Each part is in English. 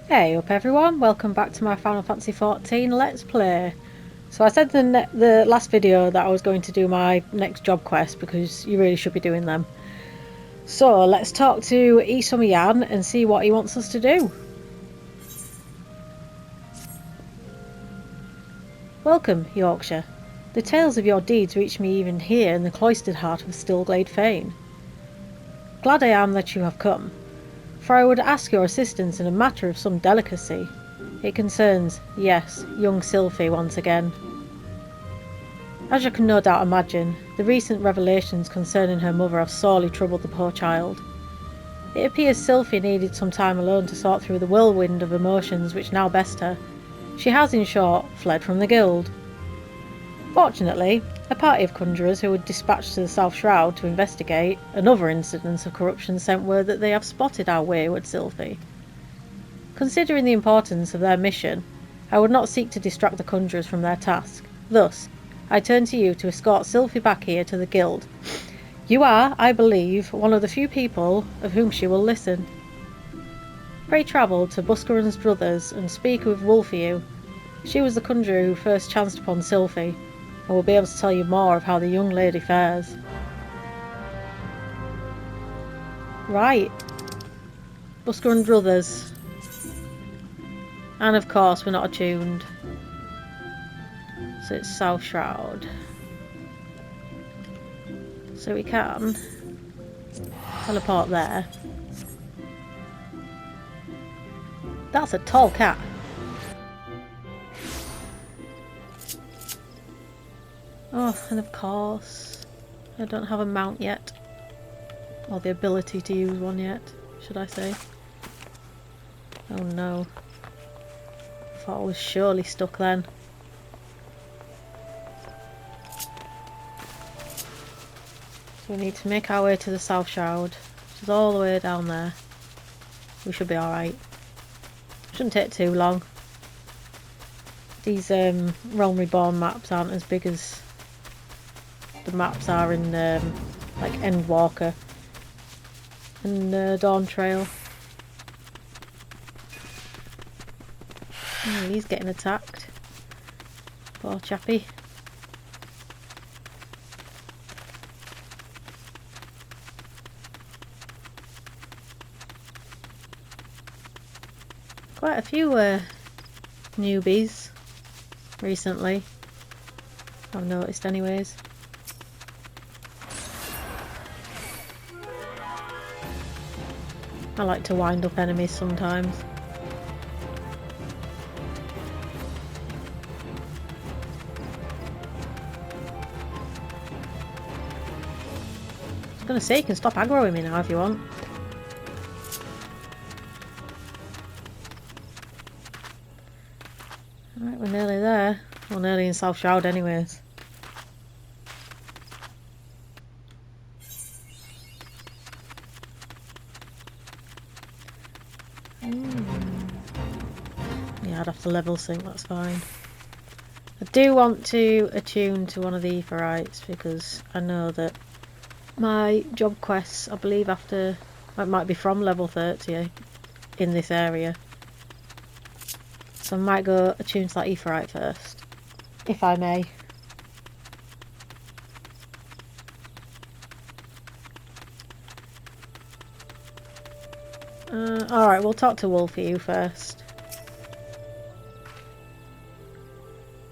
Hey up everyone, welcome back to my Final Fantasy XIV Let's Play. So I said in the last video that I was going to do my next job quest because you really should be doing them. So let's talk to Eorzea and see what he wants us to do. Welcome, Yorkshire. The tales of your deeds reach me even here in the cloistered heart of Stillglade Fane. Glad I am that you have come, for I would ask your assistance in a matter of some delicacy. It concerns, yes, young Sylphie once again. As you can no doubt imagine, the recent revelations concerning her mother have sorely troubled the poor child. It appears Sylphie needed some time alone to sort through the whirlwind of emotions which now best her. She has, in short, fled from the guild. Fortunately, a party of conjurers who were dispatched to the South Shroud to investigate another incident of corruption sent word that they have spotted our wayward Sylphie. Considering the importance of their mission, I would not seek to distract the conjurers from their task. Thus, I turn to you to escort Sylphie back here to the guild. You are, I believe, one of the few people of whom she will listen. Pray travel to Buscaron's brothers and speak with Wulfew. She was the conjurer who first chanced upon Sylphie, and will be able to tell you more of how the young lady fares. Right. Buscaron brothers. And of course we're not attuned. So it's South Shroud. So we can teleport there. That's a tall cat. Oh, and of course, I don't have a mount yet. Or the ability to use one yet, should I say. Oh no. I thought I was surely stuck then. So we need to make our way to the South Shroud, which is all the way down there. We should be alright. Shouldn't take too long. These Realm Reborn maps aren't as big as the maps are in like Endwalker and Dawn Trail. Oh, he's getting attacked. Poor chappy. Quite a few newbies recently, I've noticed anyways. I like to wind up enemies sometimes. I was gonna say you can stop aggroing me now if you want. Alright, we're nearly there. We're nearly in South Shroud anyways. Yeah, I'd have to level sync, that's fine. I do want to attune to one of the Aetherites because I know that my job quests, I believe after, it might be from level 30 in this area. So I might go attune to that Aetherite first, if I may. Alright, we'll talk to Wulfew first.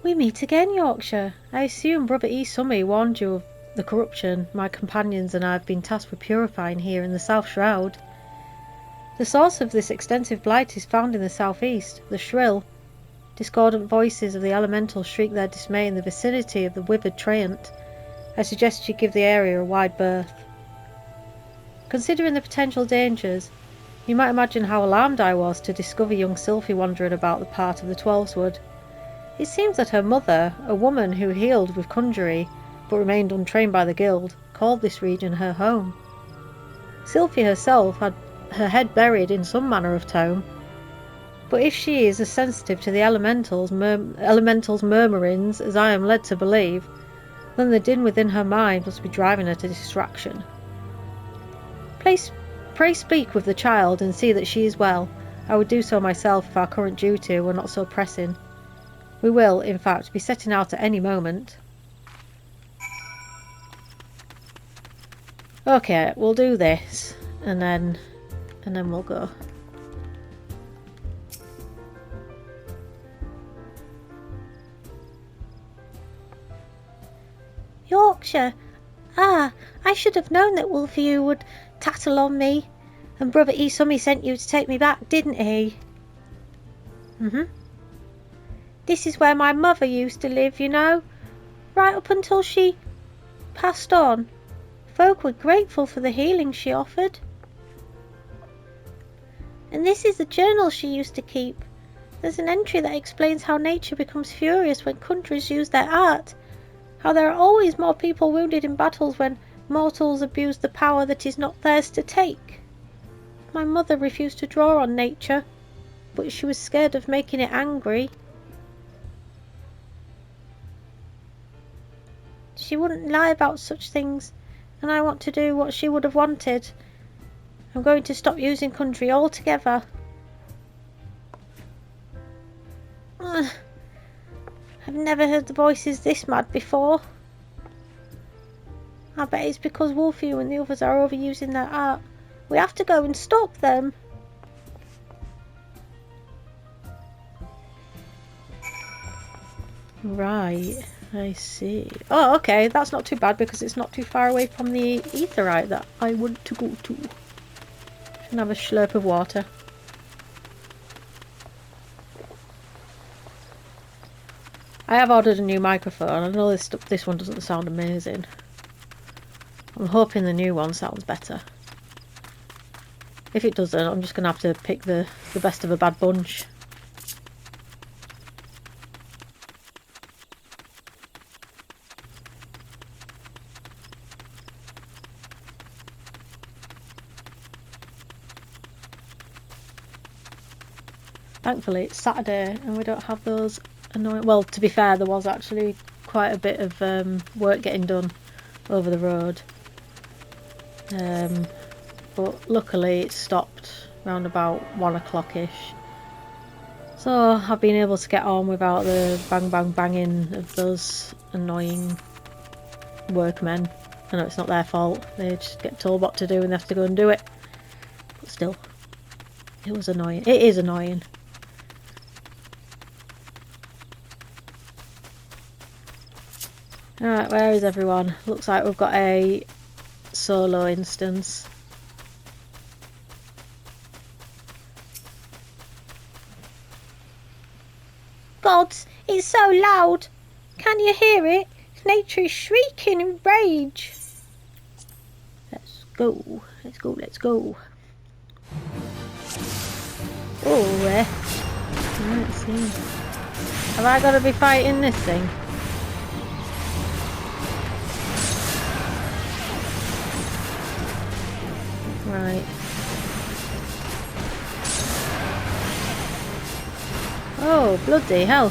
We meet again, Yorkshire. I assume Brother Eorzea warned you of the corruption my companions and I have been tasked with purifying here in the South Shroud. The source of this extensive blight is found in the southeast. The shrill, discordant voices of the elementals shriek their dismay in the vicinity of the withered treant. I suggest you give the area a wide berth. Considering the potential dangers, you might imagine how alarmed I was to discover young Sylphie wandering about the part of the Twelveswood. It seems that her mother, a woman who healed with conjury but remained untrained by the guild, called this region her home. Sylphie herself had her head buried in some manner of tome, but if she is as sensitive to the elementals' murmurings as I am led to believe, then the din within her mind must be driving her to distraction. Pray speak with the child and see that she is well. I would do so myself if our current duty were not so pressing. We will, in fact, be setting out at any moment. Okay, we'll do this, and then we'll go. Yorkshire. Ah, I should have known that Wolfie would tattle on me. And Brother Isumi sent you to take me back, didn't he? This is where my mother used to live, you know. Right up until she passed on. Folk were grateful for the healing she offered. And this is the journal she used to keep. There's an entry that explains how nature becomes furious when countries use their art. How there are always more people wounded in battles when mortals abuse the power that is not theirs to take. My mother refused to draw on nature, but she was scared of making it angry. She wouldn't lie about such things, and I want to do what she would have wanted. I'm going to stop using country altogether. I've never heard the voices this mad before. I bet it's because Wolfie and the others are overusing their art. We have to go and stop them. Right, I see. Oh, okay, that's not too bad because it's not too far away from the aetheryte that I want to go to. And have a slurp of water. I have ordered a new microphone. I know this one doesn't sound amazing. I'm hoping the new one sounds better. If it doesn't, I'm just going to have to pick the best of a bad bunch. Thankfully it's Saturday and we don't have those annoying... Well, to be fair, there was actually quite a bit of work getting done over the road. But luckily it stopped around about 1 o'clock-ish. So I've been able to get on without the bang bang banging of those annoying workmen. I know it's not their fault, they just get told what to do and they have to go and do it. But still, it was annoying. It is annoying. Alright, where is everyone? Looks like we've got a solo instance. Gods, it's so loud. Can you hear it? Nature is shrieking in rage. Let's go. Let's go. Let's go. Oh, let's see. Have I got to be fighting this thing? Right. Oh, bloody hell.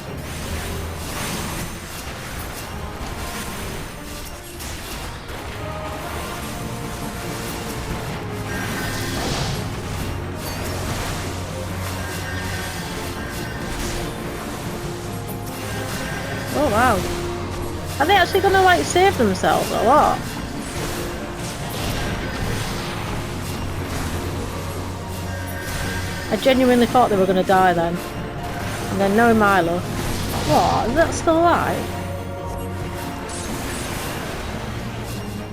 Oh wow. Are they actually gonna like save themselves or what? I genuinely thought they were gonna die then. And then knowing my luck. What? Is that still alive?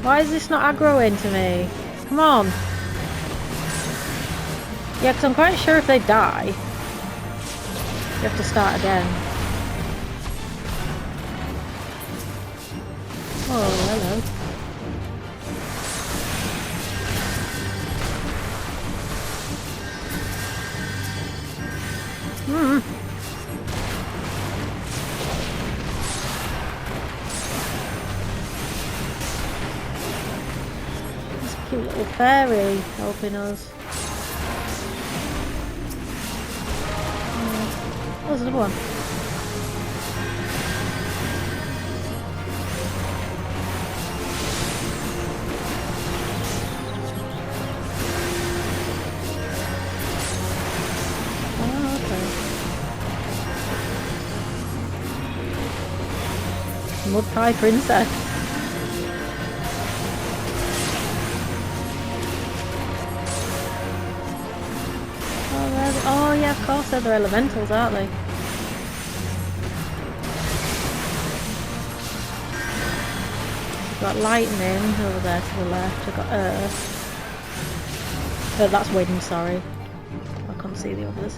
Why is this not aggroing to me? Come on. Yeah, because I'm quite sure if they die, you have to start again. Oh, hello. This cute little fairy helping us. Oh, there's another one. Mud Pie Princess. Oh yeah, of course they're elementals, aren't they? We've got lightning over there to the left. We've got earth. That's wind, sorry. I can't see the others.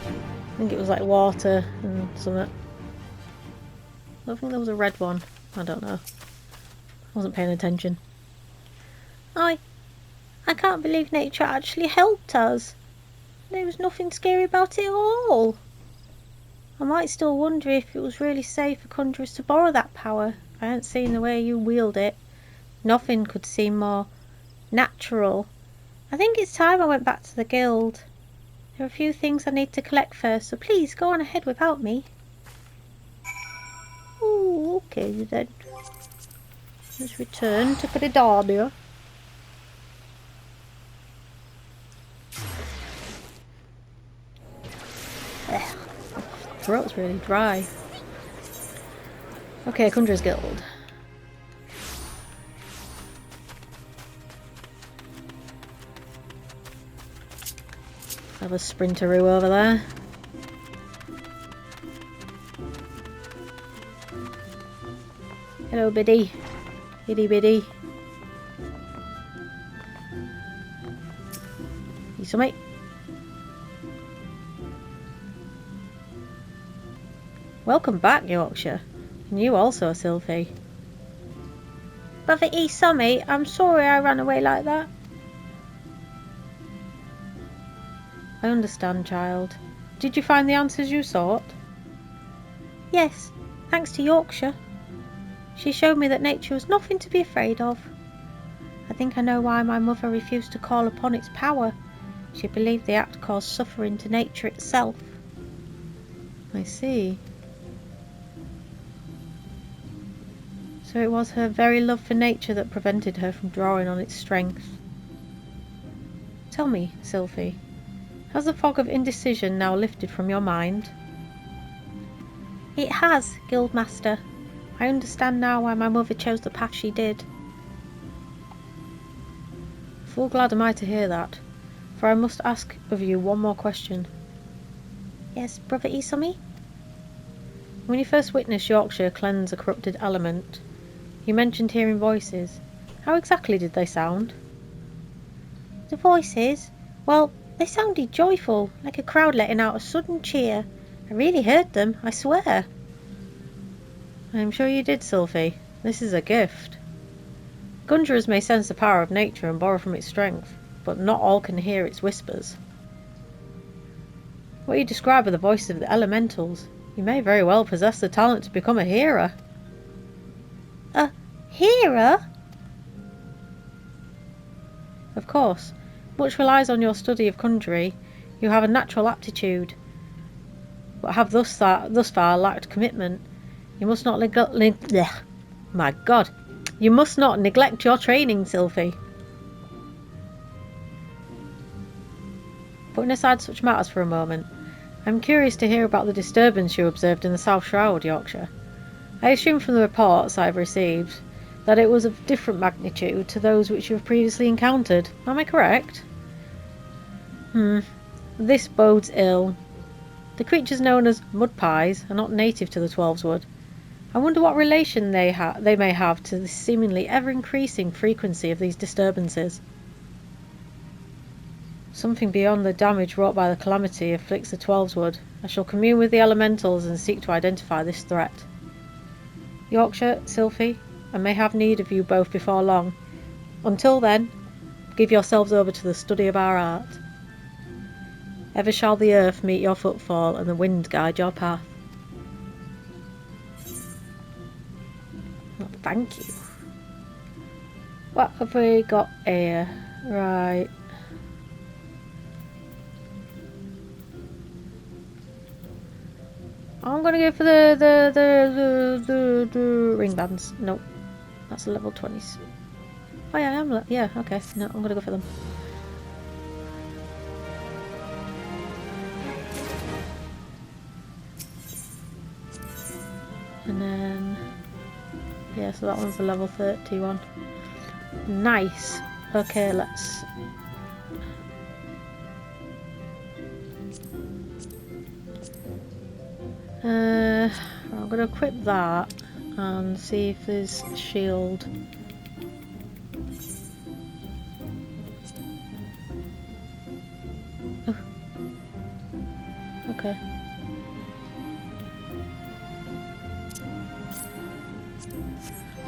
I think it was like water and something. I don't think there was a red one. I don't know. I wasn't paying attention. I can't believe nature actually helped us. There was nothing scary about it at all. I might still wonder if it was really safe for Conjurers to borrow that power. I hadn't seen the way you wield it. Nothing could seem more natural. I think it's time I went back to the guild. There are a few things I need to collect first, so please go on ahead without me. Oh, okay then. Let's return to Gridania. Throat's really dry. Okay, Conjurer's Guild. Have a sprinteroo over there. Hello, biddy. Itty bitty. You some mate? Welcome back, Yorkshire. And you also, Sylphie. Brother Isami, I'm sorry I ran away like that. I understand, child. Did you find the answers you sought? Yes, thanks to Yorkshire. She showed me that nature was nothing to be afraid of. I think I know why my mother refused to call upon its power. She believed the act caused suffering to nature itself. I see. So it was her very love for nature that prevented her from drawing on its strength. Tell me, Sylphie, has the fog of indecision now lifted from your mind? It has, Guildmaster. I understand now why my mother chose the path she did. Full glad am I to hear that, for I must ask of you one more question. Yes, Brother Isami? When you first witnessed Yorkshire cleanse a corrupted element, you mentioned hearing voices. How exactly did they sound? The voices? Well, they sounded joyful, like a crowd letting out a sudden cheer. I really heard them, I swear. I am sure you did, Sylphie. This is a gift. Conjurers may sense the power of nature and borrow from its strength, but not all can hear its whispers. What you describe are the voices of the elementals. You may very well possess the talent to become a hearer. A hearer? Of course. Much relies on your study of conjury. You have a natural aptitude, but have thus far lacked commitment. You must not My God! You must not neglect your training, Sylphie. Putting aside such matters for a moment, I'm curious to hear about the disturbance you observed in the South Shroud, Yorkshire. I assume from the reports I've received that it was of different magnitude to those which you have previously encountered. Am I correct? This bodes ill. The creatures known as mud pies are not native to the Twelveswood. I wonder what relation they may have to the seemingly ever-increasing frequency of these disturbances. Something beyond the damage wrought by the calamity afflicts the Twelveswood. I shall commune with the elementals and seek to identify this threat. Yorkshire, Sylphie, I may have need of you both before long. Until then, give yourselves over to the study of our art. Ever shall the earth meet your footfall and the wind guide your path. Oh, thank you. What have we got here? Right. I'm gonna go for the ring bands. Nope. That's a level 20s. Oh yeah, I am. Yeah, okay. No, I'm gonna go for them. And then Yeah, so that one's a level 31. Nice. Okay, let's... I'm going to equip that and see if there's a shield. Oh. Okay.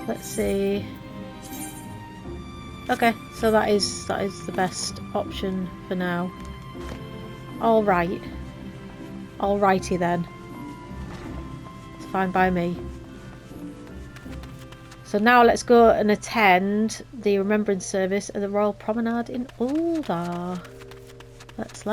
Let's see. Okay, so that is the best option for now. Alright. Alrighty then. It's fine by me. So now let's go and attend the Remembrance Service at the Royal Promenade in Ul'dahn. Let's.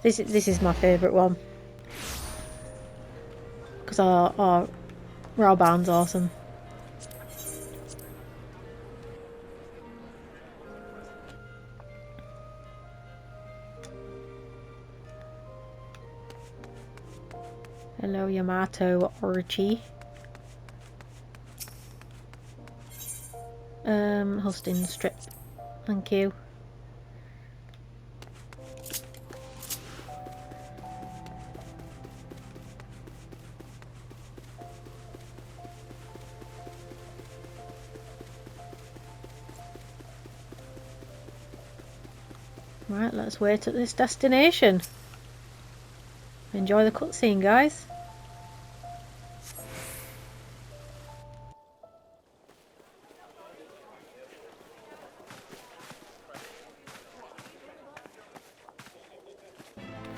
This is my favourite one. Because our Rauban's awesome. Hello, Yamato Orchi. Hosting strip. Thank you. Right, let's wait at this destination. Enjoy the cutscene, guys.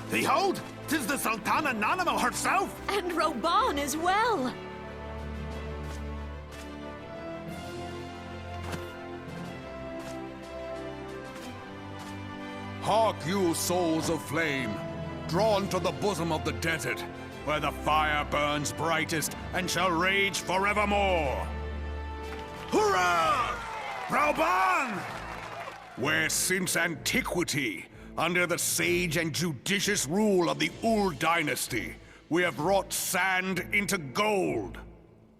Behold, 'tis the Sultana Nanamo herself! And Rauban as well! Hark you, souls of flame, drawn to the bosom of the desert, where the fire burns brightest and shall rage forevermore. Hurrah! Rauban! Where since antiquity, under the sage and judicious rule of the Ul dynasty, we have wrought sand into gold.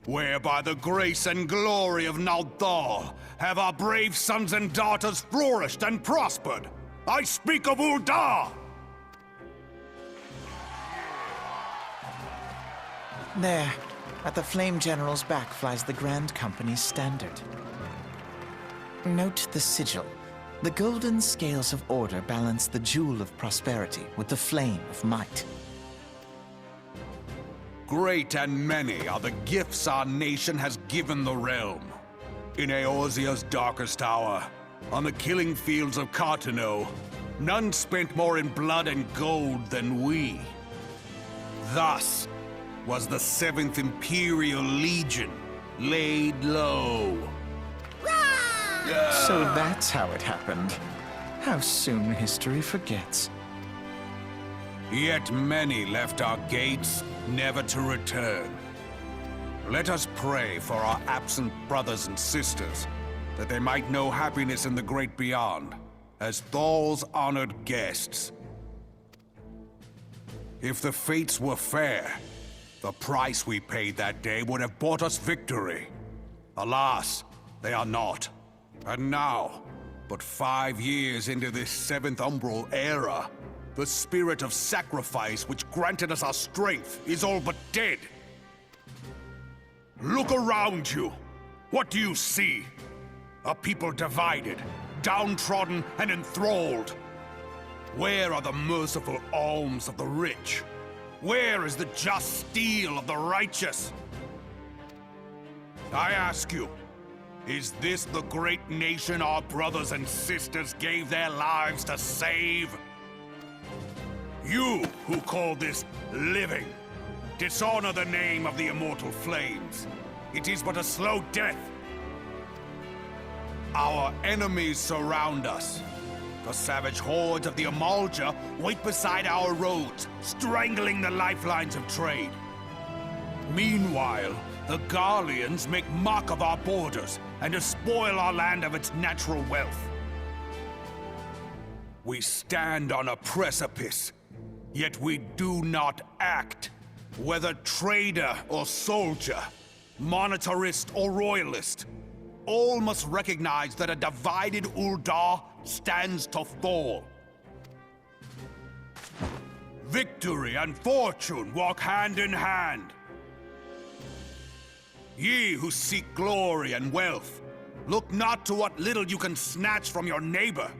Where by the grace and glory of Naldal have our brave sons and daughters flourished and prospered. I speak of Ul'dahn! There, at the Flame General's back flies the Grand Company's standard. Note the sigil. The golden scales of order balance the jewel of prosperity with the flame of might. Great and many are the gifts our nation has given the realm. In Eorzea's darkest hour, on the killing fields of Cartano, none spent more in blood and gold than we. Thus was the 7th Imperial Legion laid low. So that's how it happened. How soon history forgets. Yet many left our gates, never to return. Let us pray for our absent brothers and sisters, that they might know happiness in the great beyond, as Thal's honored guests. If the fates were fair, the price we paid that day would have bought us victory. Alas, they are not. And now, but 5 years into this 7th Umbral era, the spirit of sacrifice which granted us our strength is all but dead. Look around you. What do you see? A people divided, downtrodden, and enthralled. Where are the merciful alms of the rich? Where is the just steel of the righteous? I ask you, is this the great nation our brothers and sisters gave their lives to save? You who call this living, dishonor the name of the immortal flames. It is but a slow death. Our enemies surround us. The savage hordes of the Amalja wait beside our roads, strangling the lifelines of trade. Meanwhile, the Garleans make mock of our borders and despoil our land of its natural wealth. We stand on a precipice, yet we do not act. Whether trader or soldier, monetarist or royalist, all must recognize that a divided Ul'dahn stands to fall. Victory and fortune walk hand in hand. Ye who seek glory and wealth, look not to what little you can snatch from your neighbor,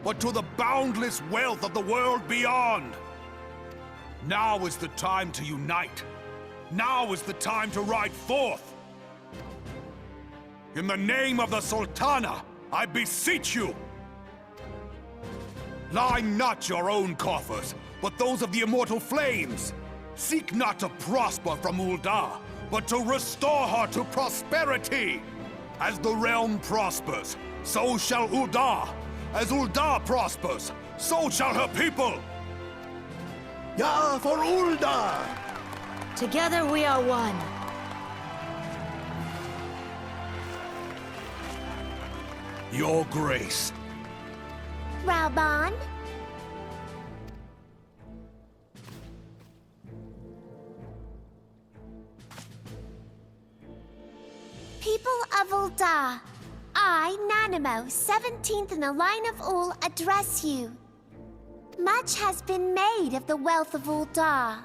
but to the boundless wealth of the world beyond. Now is the time to unite. Now is the time to ride forth. In the name of the Sultana, I beseech you. Line not your own coffers, but those of the immortal flames. Seek not to prosper from Ul'dahn, but to restore her to prosperity. As the realm prospers, so shall Ul'dahn. As Ul'dahn prospers, so shall her people. Ya for Ul'dahn! Together we are one. Your Grace. Raoban? People of Ul'dahn, I, Nanimo, 17th in the line of Ul, address you. Much has been made of the wealth of Ul'dahn.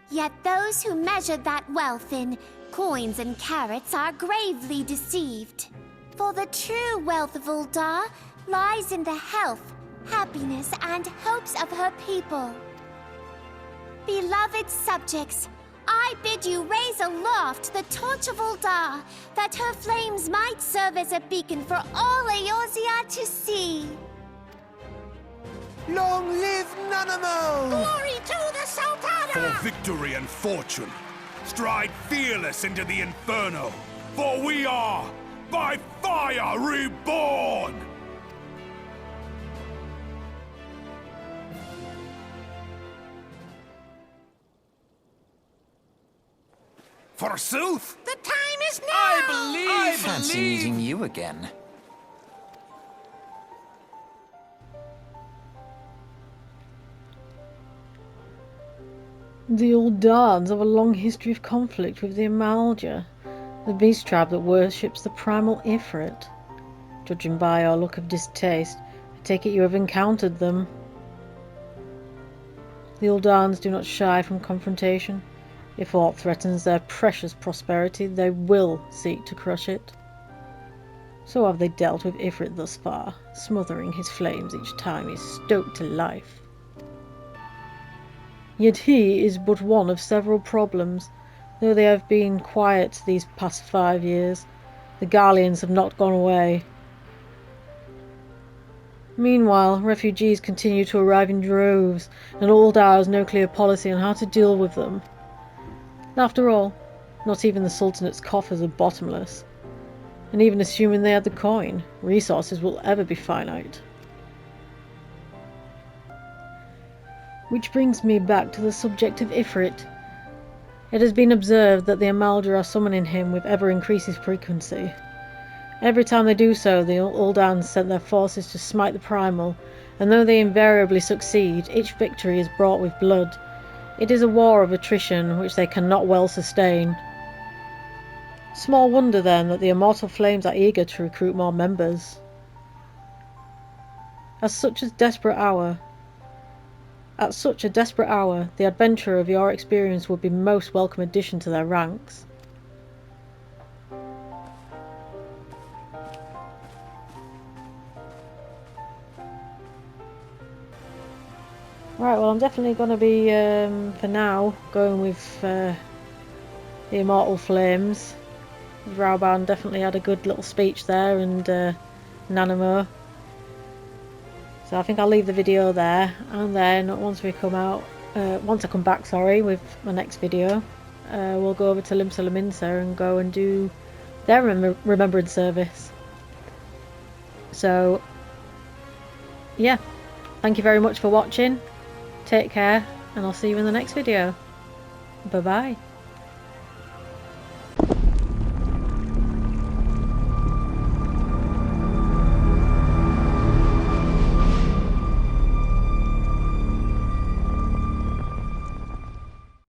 Yet those who measure that wealth in coins and carats are gravely deceived. For the true wealth of Ul'dahn lies in the health, happiness, and hopes of her people. Beloved subjects, I bid you raise aloft the torch of Ul'dahn, that her flames might serve as a beacon for all Eorzea to see. Long live Nanamo! Glory to the Sultana! For victory and fortune, stride fearless into the inferno, for we are, by fire, reborn! Forsooth! The time is now! I fancy meeting you again. The Ul'dahns have a long history of conflict with the Amalja, the beast tribe that worships the primal Ifrit. Judging by your look of distaste, I take it you have encountered them. The Ul'dahns do not shy from confrontation. If aught threatens their precious prosperity, they will seek to crush it. So have they dealt with Ifrit thus far, smothering his flames each time he is stoked to life. Yet he is but one of several problems. Though they have been quiet these past 5 years, the Garleans have not gone away. Meanwhile, refugees continue to arrive in droves, and Ul'dahn has no clear policy on how to deal with them. After all, not even the Sultanate's coffers are bottomless. And even assuming they had the coin, resources will ever be finite. Which brings me back to the subject of Ifrit. It has been observed that the Amalja are summoning him with ever-increasing frequency. Every time they do so, the Ul'dahn sent their forces to smite the Primal, and though they invariably succeed, each victory is brought with blood. It is a war of attrition which they cannot well sustain. Small wonder then that the Immortal Flames are eager to recruit more members. At such a desperate hour, the adventurer of your experience would be most welcome addition to their ranks. Right, well I'm definitely going to be, for now, going with the Immortal Flames. Raoban definitely had a good little speech there, and Nanamo. So I think I'll leave the video there, and then once I come back, with my next video, we'll go over to Limsa Lominsa and go and do their remembrance service. So, yeah, thank you very much for watching. Take care, and I'll see you in the next video. Bye bye.